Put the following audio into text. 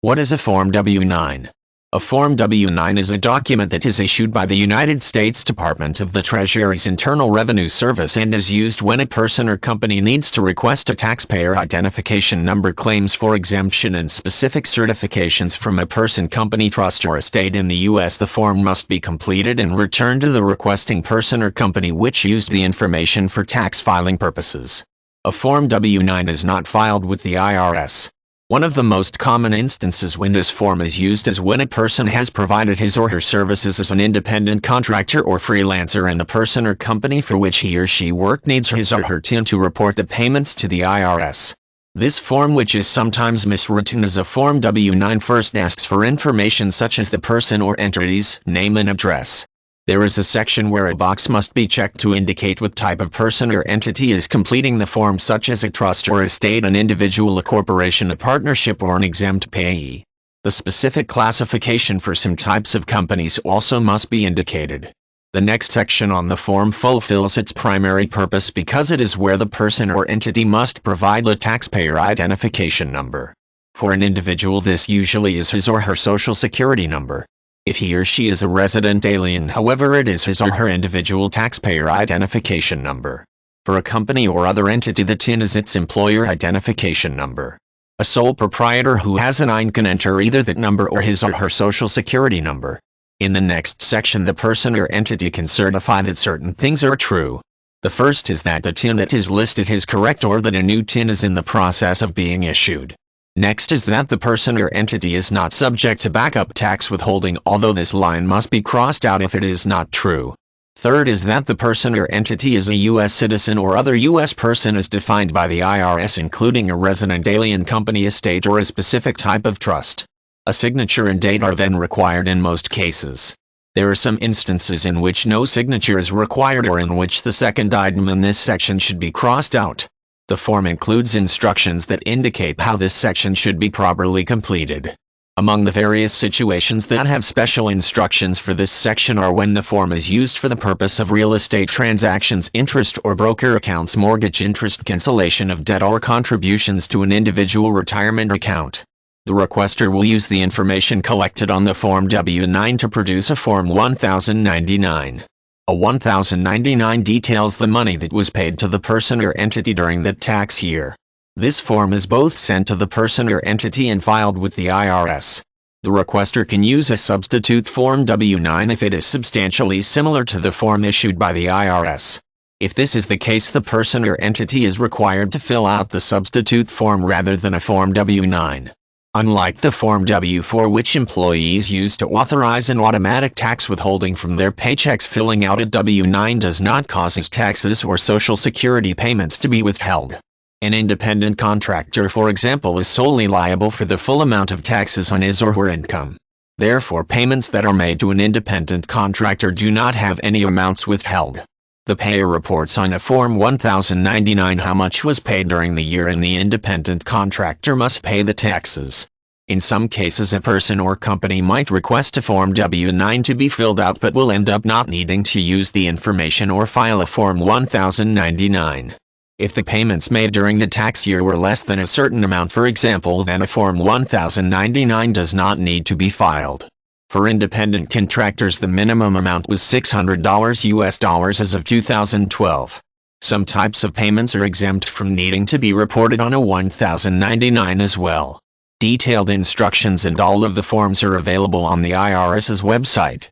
What is a Form W-9? A Form W-9 is a document that is issued by the United States Department of the Treasury's Internal Revenue Service and is used when a person or company needs to request a taxpayer identification number, claims for exemption, and specific certifications from a person, company, trust, or estate in the U.S. The form must be completed and returned to the requesting person or company which used the information for tax filing purposes. A Form W-9 is not filed with the IRS. One of the most common instances when this form is used is when a person has provided his or her services as an independent contractor or freelancer and the person or company for which he or she worked needs his or her TIN to report the payments to the IRS. This form, which is sometimes miswritten as a Form W-9, first asks for information such as the person or entity's name and address. There is a section where a box must be checked to indicate what type of person or entity is completing the form, such as a trust or estate, an individual, a corporation, a partnership, or an exempt payee. The specific classification for some types of companies also must be indicated. The next section on the form fulfills its primary purpose because it is where the person or entity must provide the taxpayer identification number. For an individual, this usually is his or her social security number. If he or she is a resident alien, however, it is his or her individual taxpayer identification number. For a company or other entity, the TIN is its employer identification number. A sole proprietor who has an IN can enter either that number or his or her social security number. In the next section, the person or entity can certify that certain things are true. The first is that the TIN that is listed is correct or that a new TIN is in the process of being issued. Next is that the person or entity is not subject to backup tax withholding, although this line must be crossed out if it is not true. Third is that the person or entity is a U.S. citizen or other U.S. person as defined by the IRS, including a resident alien, company, estate, or a specific type of trust. A signature and date are then required in most cases. There are some instances in which no signature is required or in which the second item in this section should be crossed out. The form includes instructions that indicate how this section should be properly completed. Among the various situations that have special instructions for this section are when the form is used for the purpose of real estate transactions, interest or broker accounts, mortgage interest, cancellation of debt, or contributions to an individual retirement account. The requester will use the information collected on the Form W-9 to produce a Form 1099. A 1099 details the money that was paid to the person or entity during that tax year. This form is both sent to the person or entity and filed with the IRS. The requester can use a substitute Form W-9 if it is substantially similar to the form issued by the IRS. If this is the case, the person or entity is required to fill out the substitute form rather than a Form W-9. Unlike the Form W-4, which employees use to authorize an automatic tax withholding from their paychecks, filling out a W-9 does not cause his taxes or Social Security payments to be withheld. An independent contractor, for example, is solely liable for the full amount of taxes on his or her income. Therefore, payments that are made to an independent contractor do not have any amounts withheld. The payer reports on a Form 1099 how much was paid during the year, and the independent contractor must pay the taxes. In some cases, a person or company might request a Form W-9 to be filled out but will end up not needing to use the information or file a Form 1099. If the payments made during the tax year were less than a certain amount, for example, then a Form 1099 does not need to be filed. For independent contractors, the minimum amount was $600 US as of 2012. Some types of payments are exempt from needing to be reported on a 1099 as well. Detailed instructions and all of the forms are available on the IRS's website.